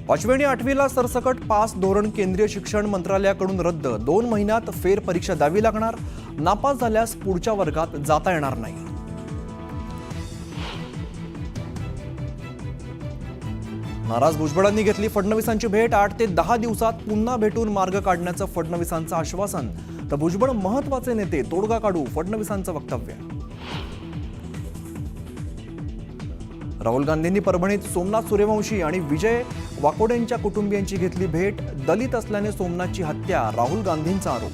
5वी आणि 8वीला सरसकट पास धोरण केंद्रीय शिक्षण मंत्रालयाकडून रद्द। 2 महिन्यात फेर परीक्षा द्यावी लागणार। नापास झाल्यास पुढच्या वर्गात जाता येणार नाही। नाराज भुजबळांनी घेतली फडणवीसांची भेट। 8 ते 10 दिवसात पुन्हा भेटून मार्ग काढण्याचं फडणवीसांचं आश्वासन। तर भुजबळ महत्त्वाचे नेते, तोडगा काढू, फडणवीसांचं वक्तव्य। राहुल गांधींनी परभणीत सोमनाथ सूर्यवंशी आणि विजय वाकोडेंच्या कुटुंबियांची घेतली भेट। दलित असल्याने सोमनाथची हत्या, राहुल गांधींचा आरोप।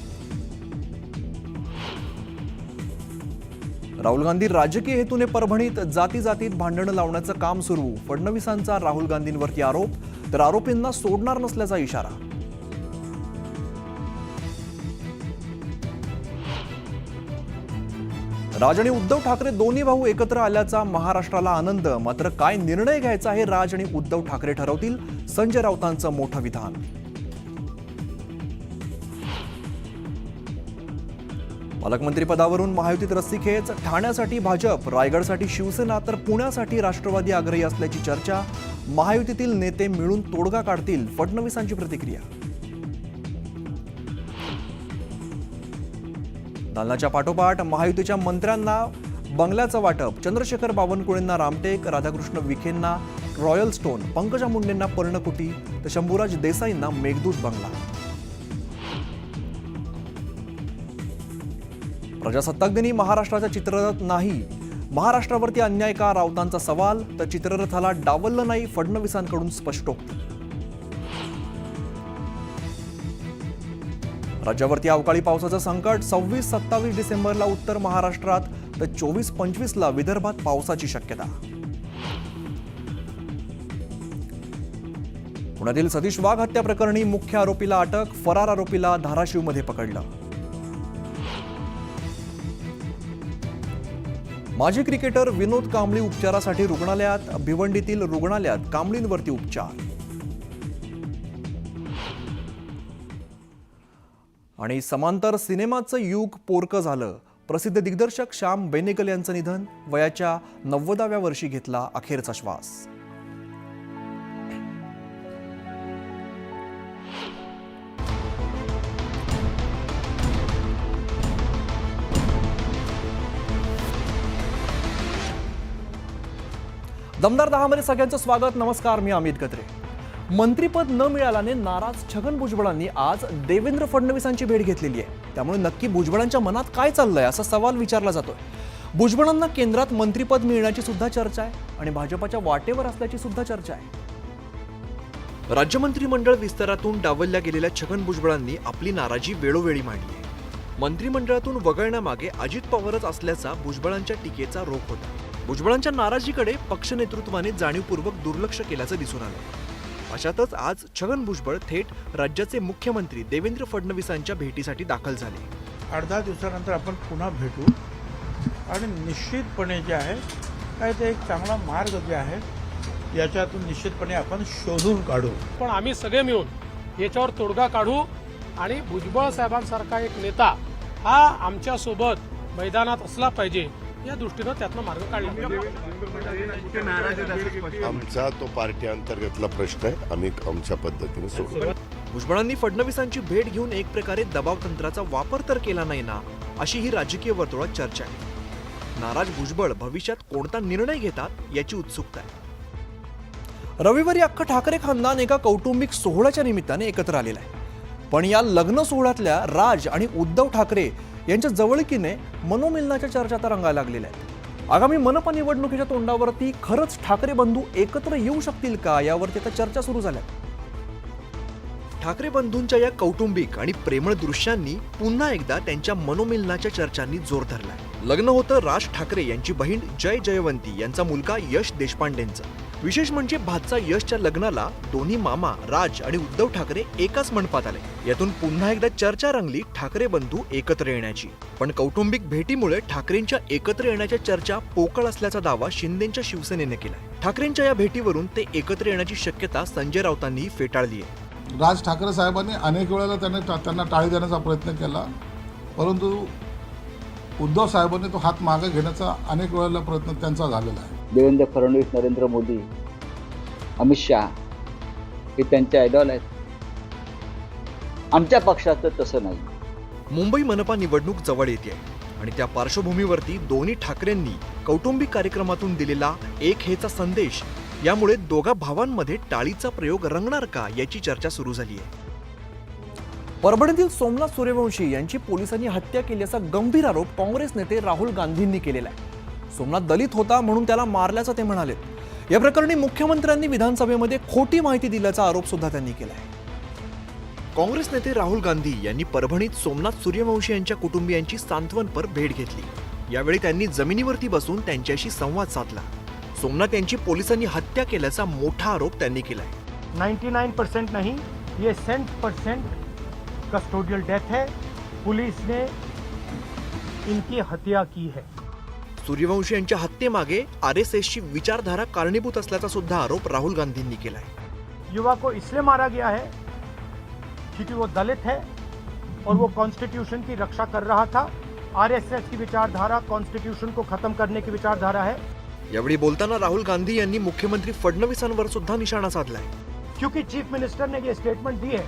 राहुल गांधी राजकीय हेतूने परभणीत जातीजातीत भांडणं लावण्याचं काम सुरू। फडणवीसांचा राहुल गांधींवरती आरोप, तर आरोपींना सोडणार नसल्याचा इशारा। राज आणि उद्धव ठाकरे दोन्ही भाऊ एकत्र आल्याचा महाराष्ट्राला आनंद। मात्र काय निर्णय घ्यायचा हे राज आणि उद्धव ठाकरे ठरवतील, संजय राऊतांचं मोठं विधान। पालकमंत्रीपदावरून महायुतीत रस्सीखेच। ठाण्यासाठी भाजप, रायगडसाठी शिवसेना, तर पुण्यासाठी राष्ट्रवादी आग्रही असल्याची चर्चा। महायुतीतील नेते मिळून तोडगा काढतील, फडणवीसांची प्रतिक्रिया। दालनाच्या पाठोपाठ महायुतीच्या मंत्र्यांना बंगल्याचं वाटप। चंद्रशेखर बावनकुळेंना रामटेक, राधाकृष्ण विखेंना रॉयल स्टोन, पंकजा मुंडेंना पर्णकुटी, तर शंभूराज देसाईंना मेघदूत बंगला। प्रजासत्ताक दिनी महाराष्ट्राचा चित्ररथ नाही, महाराष्ट्रावरती अन्याय का, राऊतांचा सवाल। तर चित्ररथाला डावललं नाही, फडणवीसांकडून स्पष्टोक्ती। राज्यावरती अवकाळी पावसाचं संकट। 26-27 डिसेंबरला उत्तर महाराष्ट्रात, तर 24-25ला विदर्भात पावसाची शक्यता। पुण्यातील सतीश वाघ हत्या प्रकरणी मुख्य आरोपीला अटक। फरार आरोपीला धाराशिवमध्ये पकडलं। माजी क्रिकेटर विनोद कांबळी उपचारासाठी रुग्णालयात। भिवंडीतील रुग्णालयात कांबळींवरती उपचार। आणि समांतर सिनेमाचं युग पोरकं झालं। प्रसिद्ध दिग्दर्शक श्याम बेनेगल यांचं निधन। वयाच्या 90व्या वर्षी घेतला अखेरचा श्वास। दमदार 10 मध्ये सगळ्यांचं स्वागत। नमस्कार, मी अमित गत्रे। मंत्रीपद न मिळाल्याने नाराज छगन भुजबळांनी आज देवेंद्र फडणवीसांची भेट घेतलेली आहे। त्यामुळे नक्की भुजबळांच्या मनात काय चाललंय असा सवाल विचारला जातोय। भुजबळांना केंद्रात मंत्रीपद मिळण्याची सुद्धा चर्चा आहे आणि भाजपच्या वाटेवर असल्याची सुद्धा चर्चा आहे। राज्य मंत्रिमंडळ विस्तारातून डावलल्या गेलेल्या छगन भुजबळांनी आपली नाराजी वेळोवेळी मांडली आहे। मंत्रिमंडळातून वगळण्यामागे अजित पवारच असल्याचा भुजबळांच्या टीकेचा रोख होता। भुजबळांच्या नाराजीकडे पक्ष नेतृत्वाने जाणीवपूर्वक दुर्लक्ष केल्याचं दिसून आलं। अशातच आज छगन भुजबळ थेट राज्याचे मुख्यमंत्री देवेंद्र फडणवीसांच्या भेटीसाठी दाखल झाले। 8-10 दिवसानंतर आपण पुन्हा भेटू आणि निश्चितपणे जे आहे काय ते एक चांगला मार्ग जे आहे याच्यातून निश्चितपणे आपण शोधून काढू। पण आम्ही सगळे मिळून याच्यावर तोडगा काढू आणि भुजबळ साहेबांसारखा एक नेता हा आमच्या सोबत मैदानात असला पाहिजे या दृष्टीनं त्यातनं मार्ग काढला। आमचा तो पार्टी अंतर्गतला प्रश्न आहे, आम्ही आमच्या पद्धतीने सोडू। भुजबळांनी फडणवीसांची भेट घेऊन एक प्रकारे दबाव तंत्राचा वापर तर केला नाही ना, अशी ही राजकीय वर्तुळात चर्चा आहे। नाराज भुजबळ भविष्यात कोणता निर्णय घेतात याची उत्सुकता आहे। रविवारी अख्खं ठाकरे खानदान एका कौटुंबिक सोहळ्याच्या निमित्ताने एकत्र आलेलं आहे। पण या लग्न सोहळ्यातल्या राज आणि उद्धव ठाकरे यांच्या जवळकीने मनोमिलनाच्या चर्चा तर रंगायला लागलेल्या आहेत। आगामी मनपा निवडणुकीच्या तोंडावरती खरंच ठाकरे बंधू एकत्र येऊ शकतील का, यावरती आता चर्चा सुरू झाल्या। ठाकरे बंधूंच्या या कौटुंबिक आणि प्रेमळ दृश्यांनी पुन्हा एकदा त्यांच्या मनोमिलनाच्या चर्चांनी जोर धरलाय। लग्न होतं राज ठाकरे यांची बहीण जय जयवंती यांचा मुलगा यश देशपांडेंचं। विशेष म्हणजे भातचा यशच्या लग्नाला दोन्ही मामा राज आणि उद्धव ठाकरे एकाच मंडपात आले। यातून पुन्हा एकदा चर्चा रंगली ठाकरे बंधू एकत्र येण्याची। पण कौटुंबिक भेटीमुळे ठाकरेंच्या एकत्र येण्याच्या चर्चा पोकळ असल्याचा दावा शिंदेच्या शिवसेनेने केलाय। ठाकरेंच्या या भेटीवरून ते एकत्र येण्याची शक्यता संजय राऊतांनी फेटाळली आहे। राज ठाकरे साहेबांनी अनेक वेळेला त्यांना टाळी देण्याचा प्रयत्न केला, परंतु उद्धव साहेबांनी तो हात मागे घेण्याचा अनेक वेळेला प्रयत्न त्यांचा झालेला आहे। देवेंद्र फडणवीस, नरेंद्र मोदी, अमित शाह हे त्यांचे आयडॉल आहेत. आमच्या पक्षाचं तसं नाही. मुंबई मनपा निवडणूक जवळ येते आणि त्या पार्श्वभूमीवरती दोन्ही ठाकरेंनी कौटुंबिक कार्यक्रमातून दिलेला एक हेचा संदेश, यामुळे दोघा भावांमध्ये टाळीचा प्रयोग रंगणार का याची चर्चा सुरू झाली आहे. परभणीतील सोमनाथ सूर्यवंशी यांची पोलिसांनी हत्या केल्याचा गंभीर आरोप काँग्रेस नेते राहुल गांधींनी केलेला आहे. सोमनाथ दलित होता म्हणून त्याला मारल्याचं ते म्हणाले. या प्रकरणी मुख्यमंत्र्यांनी विधानसभेमध्ये खोटी माहिती दिल्याचा आरोप सुद्धा त्यांनी केला आहे. काँग्रेस नेते राहुल गांधी यांनी परभणीत सोमनाथ सूर्यवंशी यांच्या कुटुंबियांची सांत्वनपर भेट घेतली. यावेळी त्यांनी जमिनीवरती बसून त्यांच्याशी संवाद साधला. सोमनाथ यांची पोलिसांनी हत्या केल्याचा मोठा आरोप त्यांनी केलाय. 99% नहीं, ये 100% कस्टोडियल डेथ है. पुलिस ने इनकी हत्या की है. सूर्यवंशी यांच्या हत्येमागे आरएसएसची विचारधारा कारणीभूत असल्याचा सुद्धा आरोप राहुल गांधींनी केलाय. युवा को इसलिए मारा गया है क्योंकि वो दलित है और वो कॉन्स्टिट्यूशन की रक्षा कर रहा था. आरएसएस की विचारधारा कॉन्स्टिट्यूशन को खत्म करने की विचारधारा है. यावेळी बोलताना राहुल गांधी यांनी मुख्यमंत्री फडणवीसांवर सुद्धा निशाणा साधलाय. क्योंकि चीफ मिनिस्टर ने ये स्टेटमेंट दी है,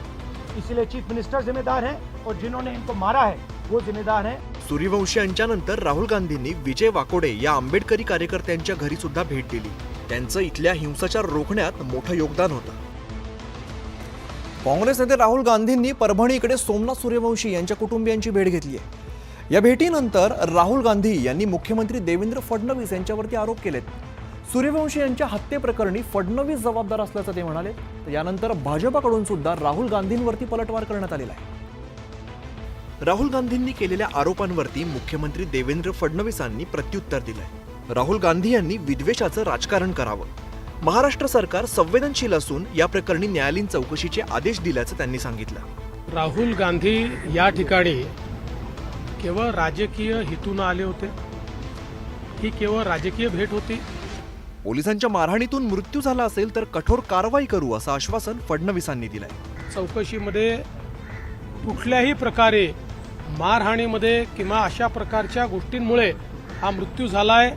इसलिए चीफ मिनिस्टर जिम्मेदार है और जिन्होंने इनको मारा है वो जिम्मेदार है. सूर्यवंशी यांच्यानंतर राहुल गांधींनी विजय वाकोडे या आंबेडकरी कार्यकर्त्यांच्या घरी सुद्धा भेट दिली. त्यांचं इथल्या हिंसाचार रोखण्यात मोठं योगदान होतं. काँग्रेस नेते राहुल गांधींनी परभणीकडे सोमनाथ सूर्यवंशी यांच्या कुटुंबियांची भेट घेतली आहे. या भेटीनंतर राहुल गांधी यांनी मुख्यमंत्री देवेंद्र फडणवीस यांच्यावरती आरोप केलेत. सूर्यवंशी यांच्या हत्येप्रकरणी फडणवीस जबाबदार असल्याचं ते म्हणाले. यानंतर भाजपाकडून सुद्धा राहुल गांधींवरती पलटवार करण्यात आलेला आहे. राहुल गांधींनी केलेल्या आरोपांवरती मुख्यमंत्री देवेंद्र फडणवीसांनी प्रत्युत्तर दिलंय. राहुल गांधी यांनी विद्वेषाचं राजकारण करावं. महाराष्ट्र सरकार संवेदनशील असून या प्रकरणी न्यायालयीन चौकशीचे आदेश दिल्याचं त्यांनी सांगितलं. राहुल गांधी या ठिकाणी केवळ राजकीय हेतून आले होते. ही केवळ राजकीय भेट होती. पोलिसांच्या मारहाणीतून मृत्यू झाला असेल तर कठोर कारवाई करू असं आश्वासन फडणवीसांनी दिलंय. चौकशीमध्ये कुठल्याही प्रकारे मारहाणीमध्ये किंवा अशा प्रकारच्या गोष्टींमुळे हा मृत्यू झालाय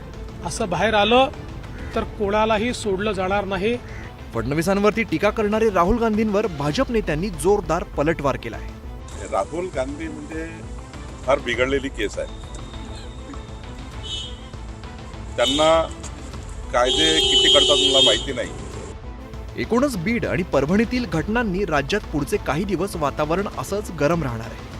असं बाहेर आलं तर कोणालाही सोडलं जाणार नाही. फडणवीसांवरती टीका करणारे राहुल गांधींवर भाजप नेत्यांनी जोरदार पलटवार केलाय. राहुल गांधी म्हणजे फार बिघडलेली केस आहे. त्यांना कायदे किती करतात मला माहिती नाही. एकूणच बीड आणि परभणीतील घटनांनी राज्यात पुढचे काही दिवस वातावरण असंच गरम राहणार आहे.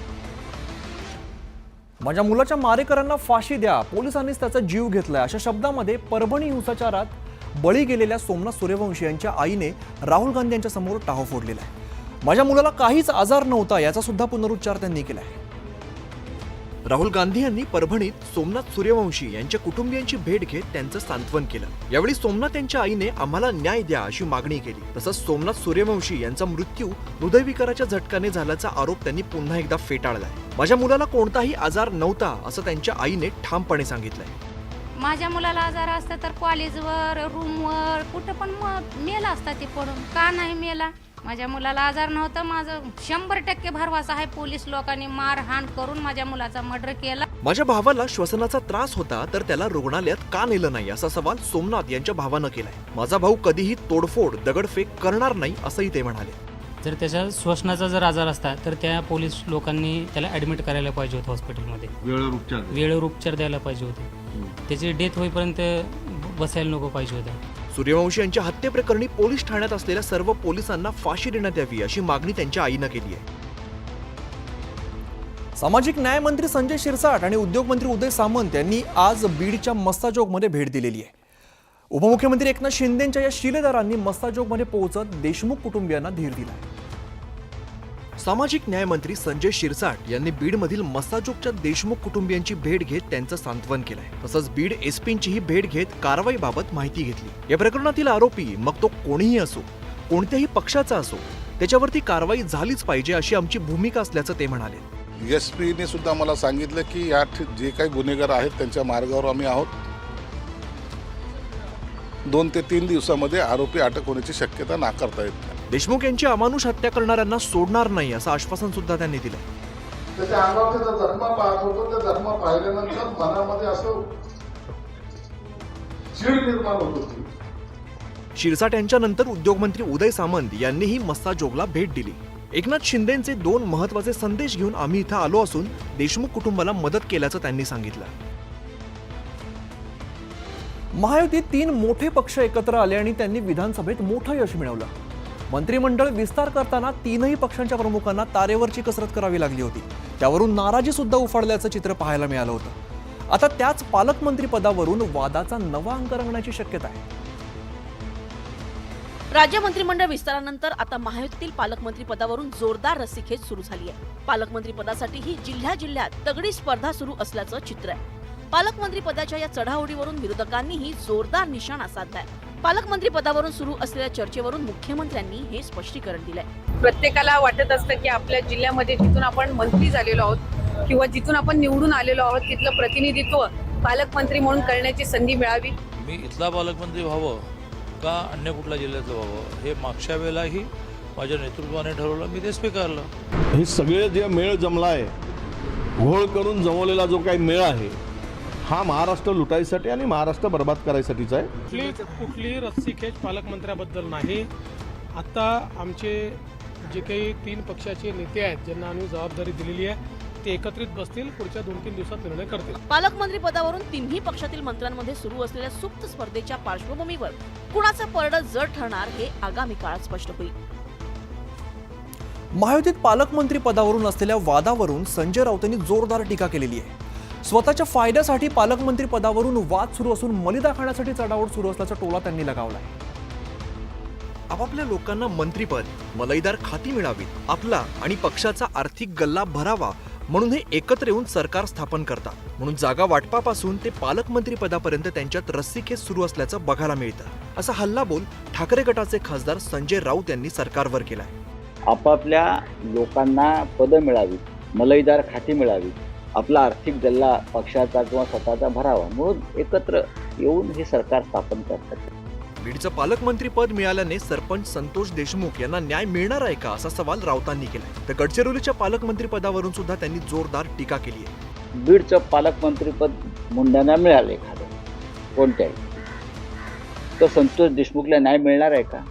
माझ्या मुलाच्या मारेकरांना फाशी द्या, पोलिसांनीच त्याचा जीव घेतलाय, अशा शब्दामध्ये परभणी हिंसाचारात बळी गेलेल्या सोमनाथ सूर्यवंशी यांच्या आईने राहुल गांधी यांच्या समोर टाहो फोडलेला आहे. माझ्या मुलाला काहीच आजार नव्हता याचा सुद्धा पुनरुच्चार त्यांनी केलाय. राहुल गांधी यांनी परभणीत सोमनाथ सूर्यवंशी यांच्या कुटुंबियांची भेट घेत त्यांचं सांत्वन केलं. यावेळी सोमनाथ यांच्या आईने आम्हाला न्याय द्या अशी मागणी केली. तसंच सोमनाथ सूर्यवंशी यांचा मृत्यू हृदयविकाराच्या झटक्याने झाल्याचा आरोप त्यांनी पुन्हा एकदा फेटाळलाय. माझ्या मुलाला कोणताही आजार नव्हता असं त्यांच्या आईने ठामपणे सांगितलंय. माझ्या मुलाला आजार असता तर कॉलेजवर, रूमवर, कुठं पण मेला असता ते पडून. का नाही मेला? माझ्या मुलाला आजार नव्हता. माझं 100% भरवसा आहे. पोलीस लोकांनी मारहाण करून माझ्या मुलाचा मर्डर केला. माझ्या भावाला श्वसनाचा त्रास होता तर त्याला रुग्णालयात का नेलं नाही असा सवाल सोमनाथ यांच्या भावानं केलाय. माझा भाऊ कधीही तोडफोड, दगडफेक करणार नाही असंही ते म्हणाले. जर त्याच्या श्वसनाचा जर आजार असता तर त्या पोलीस लोकांनी त्याला ॲडमिट करायला पाहिजे होतं हॉस्पिटलमध्ये. वेळेवर उपचार द्यायला पाहिजे होते. त्याची डेथ होईपर्यंत बसायला नको पाहिजे होतं. सूर्यवंशी यांच्या हत्येप्रकरणी पोलीस ठाण्यात असलेल्या सर्व पोलिसांना फाशी देण्यात यावी अशी मागणी त्यांच्या आईनं केली आहे. सामाजिक न्याय मंत्री संजय शिरसाट आणि उद्योग मंत्री उदय सामंत यांनी आज बीडच्या मस्साजोगमध्ये भेट दिलेली आहे. उपमुख्यमंत्री एकनाथ शिंदेंच्या या शिलेदारांनी मस्साजोगमध्ये पोहोचत देशमुख कुटुंबियांना धीर दिला. सामाजिक न्याय मंत्री संजय शिरसाट यांनी बीडमधील मस्साजोगच्या देशमुख कुटुंबियांची भेट घेत त्यांचं सांत्वन केलंय. तसंच बीड एसपींचीही भेट घेत कारवाईबाबत माहिती घेतली. या प्रकरणातील आरोपी मग तो कोणीही असो, कोणत्याही पक्षाचा असो, त्याच्यावरती कारवाई झालीच पाहिजे अशी आमची भूमिका असल्याचं ते म्हणाले. एसपीने सुद्धा मला सांगितलं की या जे काही गुन्हेगार आहेत त्यांच्या मार्गावर आम्ही आहोत. 2 ते 3 दिवसामध्ये आरोपी अटक होण्याची शक्यता नाकारता येत नाही. देशमुख यांची अमानुष हत्या करणाऱ्यांना सोडणार नाही असं आश्वासन सुद्धा त्यांनी दिलं. त्याच्या अंगावर त्याचा जखमा पाहत होतो. त्या जखमा पाहिल्यानंतर मनामध्ये असं चीड निर्माण होत होती शिरसाट यांच्यानंतर उद्योगमंत्री उदय सामंत यांनीही मस्साजोगला भेट दिली. एकनाथ शिंदेंचे 2 महत्त्वाचे संदेश घेऊन आम्ही इथं आलो असून देशमुख कुटुंबाला मदत केल्याचं त्यांनी सांगितलं. महायुतीत 3 मोठे पक्ष एकत्र आले आणि त्यांनी विधानसभेत मोठं यश मिळवलं. मंत्रिमंडळ विस्तार करताना 3ही पक्षांच्या प्रमुखांना तारेवरची कसरत करावी लागली होती. त्यावरून नाराजी सुद्धा उफाळल्याचं चित्र पाहायला मिळालं होतं. आता त्याच पालकमंत्री पदावरून वादाचा नवा अंक रंगण्याची शक्यता आहे. राज्य मंत्रिमंडळ विस्तारानंतर आता महायुतीतील पालकमंत्री पदावरून जोरदार रस्सीखेच सुरू झाली आहे. पालकमंत्री पदासाठीही जिल्ह्यात तगडी स्पर्धा सुरू असल्याचं चित्र आहे. पालकमंत्री पदाच्या या चढाओढीवरून विरोधकांनीही जोरदार निशाणा साधलाय. पालकमंत्री पदावरून सुरू असलेल्या चर्चेवरून मुख्यमंत्र्यांनी हे स्पष्टीकरण दिलंय. प्रत्येकाला वाटत असतं की आपल्या जिल्ह्यामध्ये जिथून आपण मंत्री झालेलो आहोत किंवा जिथून आपण निवडून आलेलो आहोत तिथलं प्रतिनिधित्व पालकमंत्री म्हणून करण्याची संधी मिळावी. मी इथला पालकमंत्री व्हावं का अन्य कुठल्या जिल्ह्याचं व्हावं हे मागच्या वेळेलाही माझ्या नेतृत्वाने ठरवलं, मी ते स्वीकारलं. हे सगळे जे मेळ जमला आहे, घोळ करून जमवलेला जो काही मेळ आहे, हा महाराष्ट्र लुटायसाठी आणि महाराष्ट्र बर्बाद करायसाठीचा आहे. कुठलीही रस्सीखेच पालकमंत्र्याबद्दल नाही. आता आमचे जे काही 3 पक्षाचे नेते आहेत ज्यांना आम्ही जबाबदारी दिलेली आहे ते एकत्रित बसतील, पुढच्या 2-3 दिवसात निर्णय करतील. पालकमंत्री पदावरून 3ही पक्षातील मंत्र्यांमध्ये सुरू असलेल्या सुप्त स्पर्धेच्या पार्श्वभूमीवर कुणाचं परडं जड ठरणार हे आगामी काळात स्पष्ट होईल. महायुतीत पालकमंत्री पदावरून असलेल्या वादावरून संजय राऊतांनी जोरदार टीका केलेली आहे. स्वतःच्या फायद्यासाठी पालकमंत्री पदावरून वाद सुरू असून मलिदा खाण्यासाठी चढाओढ सुरू असल्याचा टोला त्यांनी लगावलाय. आपापल्या लोकांना मंत्रीपद, मलईदार खाती मिळावीत, आपला आणि पक्षाचा आर्थिक गल्ला भरावा म्हणून हे एकत्र येऊन सरकार स्थापन करतात. म्हणून जागा वाटपापासून ते पालकमंत्री पदापर्यंत त्यांच्यात रस्सीखेच सुरू असल्याचं बघायला मिळतं. असा हल्लाबोल ठाकरे गटाचे खासदार संजय राऊत यांनी सरकारवर केलाय. आपापल्या लोकांना पदं मिळावीत, मलईदार खाती मिळावीत, आपला आर्थिक गल्ला पक्षाचा किंवा स्वतःचा भरावा म्हणून एकत्र येऊन हे सरकार स्थापन करतात. बीडचं पालकमंत्री पद मिळाल्याने सरपंच संतोष देशमुख यांना न्याय मिळणार आहे का असा सवाल राऊतांनी केलाय. तर गडचिरोलीच्या पालकमंत्री पदावरून सुद्धा त्यांनी जोरदार टीका केली आहे. बीडचं पालकमंत्रीपद मुंड्यांना मिळाले एखादं कोणत्याही, तर संतोष देशमुखला न्याय मिळणार आहे का?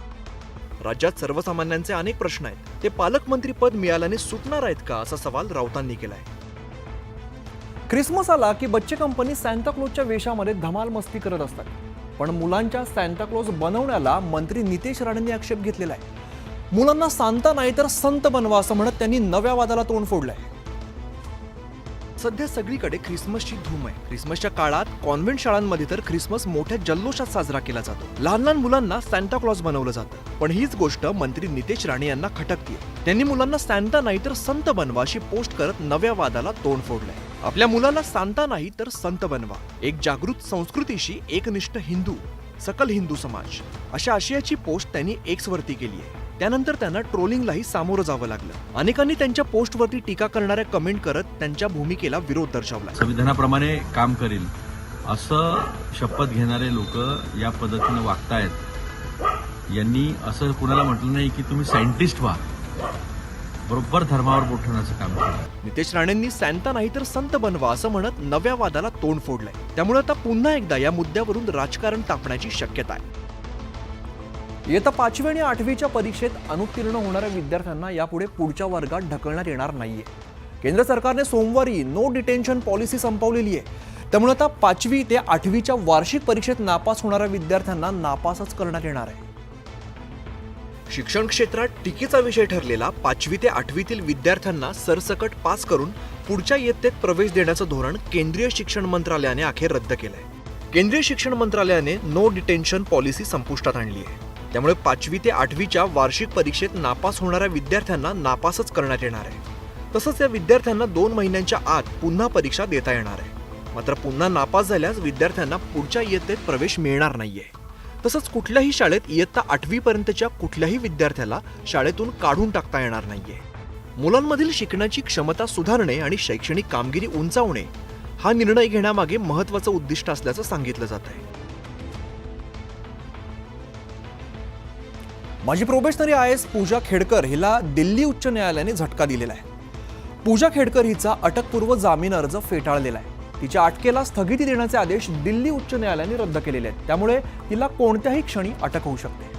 राज्यात सर्वसामान्यांचे अनेक प्रश्न आहेत, ते पालकमंत्री पद मिळाल्याने सुटणार आहेत का असा सवाल राऊतांनी केलाय. ख्रिसमस आला की बच्चे कंपनी सांताक्लॉजच्या वेशामध्ये धमाल मस्ती करत असतात. पण मुलांच्या सांताक्लॉज बनवण्याला मंत्री नितेश राणेंनी आक्षेप घेतलेला आहे. मुलांना सांता नाही तर संत बनवा असं म्हणत त्यांनी नव्या वादाला तोंड फोडलंय. सध्या सगळीकडे ख्रिसमसची धूम आहे. ख्रिसमसच्या काळात कॉन्व्हेंट शाळांमध्ये तर ख्रिसमस मोठ्या जल्लोषात साजरा केला जातो. लहान लहान मुलांना सांताक्लॉज बनवलं जातं. पण हीच गोष्ट मंत्री नितेश राणे यांना खटकतीये. त्यांनी मुलांना सांता नाही तर संत बनवा अशी पोस्ट करत नव्या वादाला तोंड फोडलंय. आपल्या मुलांना सांता नाही तर संत बनवा, एक जागृत संस्कृतीशी एकनिष्ठ हिंदू, सकल हिंदू समाज अशा आशयाची पोस्ट त्यांनी एक्सवरती केली आहे. त्यानंतर त्यांना ट्रोलिंगलाही सामोरं जावं लागलं. अनेकांनी त्यांच्या पोस्टवरती टीका करणाऱ्या कमेंट करत त्यांच्या भूमिकेला विरोध दर्शवला. संविधानाप्रमाणे काम करेल असं शपथ घेणारे लोक या पद्धतीने वागतायत. यांनी असं कुणाला म्हटलं नाही की तुम्ही सायंटिस्ट व्हा, बरोबर धर्मावर बोट ठेवण्याचं काम केलं. नितेश राणेंनी सांता नाही तर संत बनवा असं म्हणत नव्या वादाला तोंड फोडलंय. त्यामुळे आता पुन्हा एकदा या मुद्द्यावरून राजकारण तापण्याची शक्यता आहे. इयत्ता 5वी आणि 8वीच्या परीक्षेत अनुत्तीर्ण होणाऱ्या विद्यार्थ्यांना यापुढे पुढच्या वर्गात ढकलण्यात येणार नाहीये. केंद्र सरकारने सोमवारी नो डिटेन्शन पॉलिसी संपवलेली आहे. त्यामुळे आता 5वी ते 8वीच्या वार्षिक परीक्षेत नापास होणाऱ्या विद्यार्थ्यांना नापासच करण्यात येणार आहे. शिक्षण क्षेत्रात टीकेचा विषय ठरलेला 5वी ते 8वीतील विद्यार्थ्यांना सरसकट पास करून पुढच्या इयत्तेत प्रवेश देण्याचं धोरण केंद्रीय शिक्षण मंत्रालयाने अखेर रद्द केलंय. केंद्रीय शिक्षण मंत्रालयाने नो डिटेन्शन पॉलिसी संपुष्टात आणली आहे. त्यामुळे 5वी ते 8वीच्या वार्षिक परीक्षेत नापास होणाऱ्या विद्यार्थ्यांना नापासच करण्यात येणार आहे. तसंच या विद्यार्थ्यांना 2 महिन्यांच्या आत पुन्हा परीक्षा देता येणार आहे. मात्र पुन्हा नापास झाल्यास विद्यार्थ्यांना पुढच्या इयत्तेत प्रवेश मिळणार नाहीये. तसंच कुठल्याही शाळेत इयत्ता 8वी पर्यंतच्या कुठल्याही विद्यार्थ्याला शाळेतून काढून टाकता येणार नाहीये. मुलांमधील शिकण्याची क्षमता सुधारणे आणि शैक्षणिक कामगिरी उंचावणे हा निर्णय घेण्यामागे महत्त्वाचं उद्दिष्ट असल्याचं सांगितलं जात आहे. माजी प्रोबेशनरी IAS पूजा खेडकर हिला दिल्ली उच्च न्यायालयाने झटका दिलेला आहे. पूजा खेडकर हिचा अटकपूर्व जामीन अर्ज फेटाळलेला आहे. तिच्या अटकेला स्थगिती देण्याचे आदेश दिल्ली उच्च न्यायालयाने रद्द केलेले आहेत, त्यामुळे तिला कोणत्याही क्षणी अटक होऊ शकते.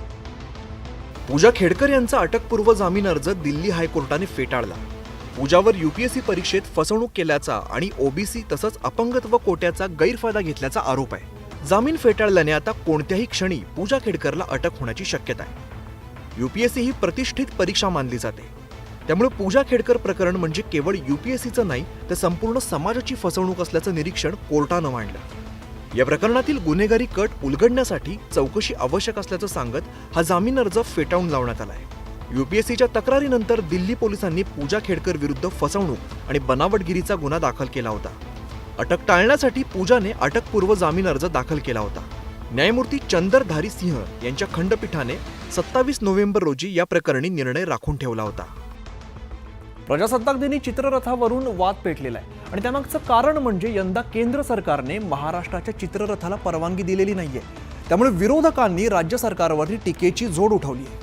पूजा खेडकर यांचा अटकपूर्व जामीन अर्ज दिल्ली हायकोर्टाने फेटाळला. पूजावर यूपीएससी परीक्षेत फसवणूक केल्याचा आणि ओबीसी तसंच अपंगत्व कोट्याचा गैरफायदा घेतल्याचा आरोप आहे. जामीन फेटाळल्याने आता कोणत्याही क्षणी पूजा खेडकरला अटक होण्याची शक्यता आहे. यूपीएससी ही प्रतिष्ठित परीक्षा मानली जाते, त्यामुळे पूजा खेडकर प्रकरण म्हणजे केवळ यूपीएससीचं नाही तर संपूर्ण समाजाची फसवणूक असल्याचं निरीक्षण कोर्टानं मांडलं. या प्रकरणातील गुन्हेगारी कट उलगडण्यासाठी चौकशी आवश्यक असल्याचं सांगत हा जामीन अर्ज फेटाळून लावण्यात आला आहे. यूपीएससीच्या तक्रारीनंतर दिल्ली पोलिसांनी पूजा खेडकर विरुद्ध फसवणूक आणि बनावटगिरीचा गुन्हा दाखल केला होता. अटक टाळण्यासाठी पूजाने अटकपूर्व जामीन अर्ज दाखल केला होता. न्यायमूर्ती चंदरधारी सिंह यांच्या खंडपीठाने 27 नोव्हेंबर रोजी या प्रकरणी निर्णय राखून ठेवला होता. प्रजासत्ताक दिनी चित्ररथावरून वाद पेटलेला आहे आणि त्यामागचं कारण म्हणजे यंदा केंद्र सरकारने महाराष्ट्राच्या चित्ररथाला परवानगी दिलेली नाहीये. त्यामुळे विरोधकांनी राज्य सरकारवरती टीकेची झोड उठवली आहे.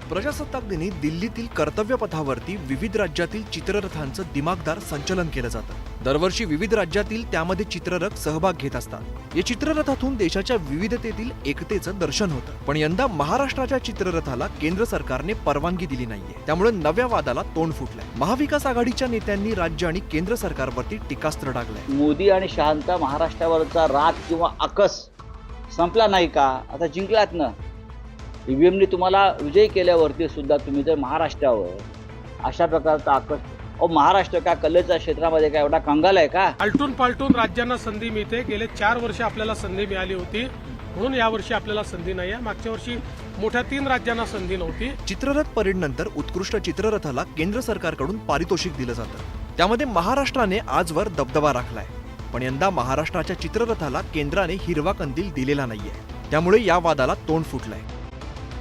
प्रजासत्ताक दिनी दिल्लीतील कर्तव्य पथावरती विविध राज्यातील चित्ररथांचं दिमागदार संचलन केलं जातं. दरवर्षी विविध राज्यातील त्यामध्ये चित्ररथ सहभाग घेत असतात. या चित्ररथातून देशाच्या विविधतेतील एकतेचं दर्शन होतं. पण यंदा महाराष्ट्राच्या चित्ररथाला केंद्र सरकारने परवानगी दिली नाहीये, त्यामुळे नव्या वादाला तोंड फुटलंय. महाविकास आघाडीच्या नेत्यांनी राज्य आणि केंद्र सरकारवरती टीकास्त्र टाकलंय. मोदी आणि शहांचा महाराष्ट्रावरचा राग किंवा आकस संपला नाही का? आता जिंकलात ना. ईव्हीएमने तुम्हाला विजयी केल्यावरती सुद्धा तुम्ही जर महाराष्ट्रावर अशा प्रकारचा आकस, महाराष्ट्र का कलेच्या क्षेत्रामध्ये काय एवढा कंगाल आहे का? आलटून पालटून राज्यांना संधी मिळते. गेले 4 वर्ष आपल्याला संधी मिळाली होती, म्हणून यावर्षी आपल्याला संधी नाही आहे. मागच्या वर्षी मोठ्या 3 राज्यांना संधी नव्हती. चित्ररथ परेडनंतर उत्कृष्ट चित्ररथाला केंद्र सरकारकडून पारितोषिक दिलं जातं. त्यामध्ये महाराष्ट्राने आजवर दबदबा राखलाय. पण यंदा महाराष्ट्राच्या चित्ररथाला केंद्राने हिरवा कंदील दिलेला नाहीये, त्यामुळे या वादाला तोंड फुटलंय.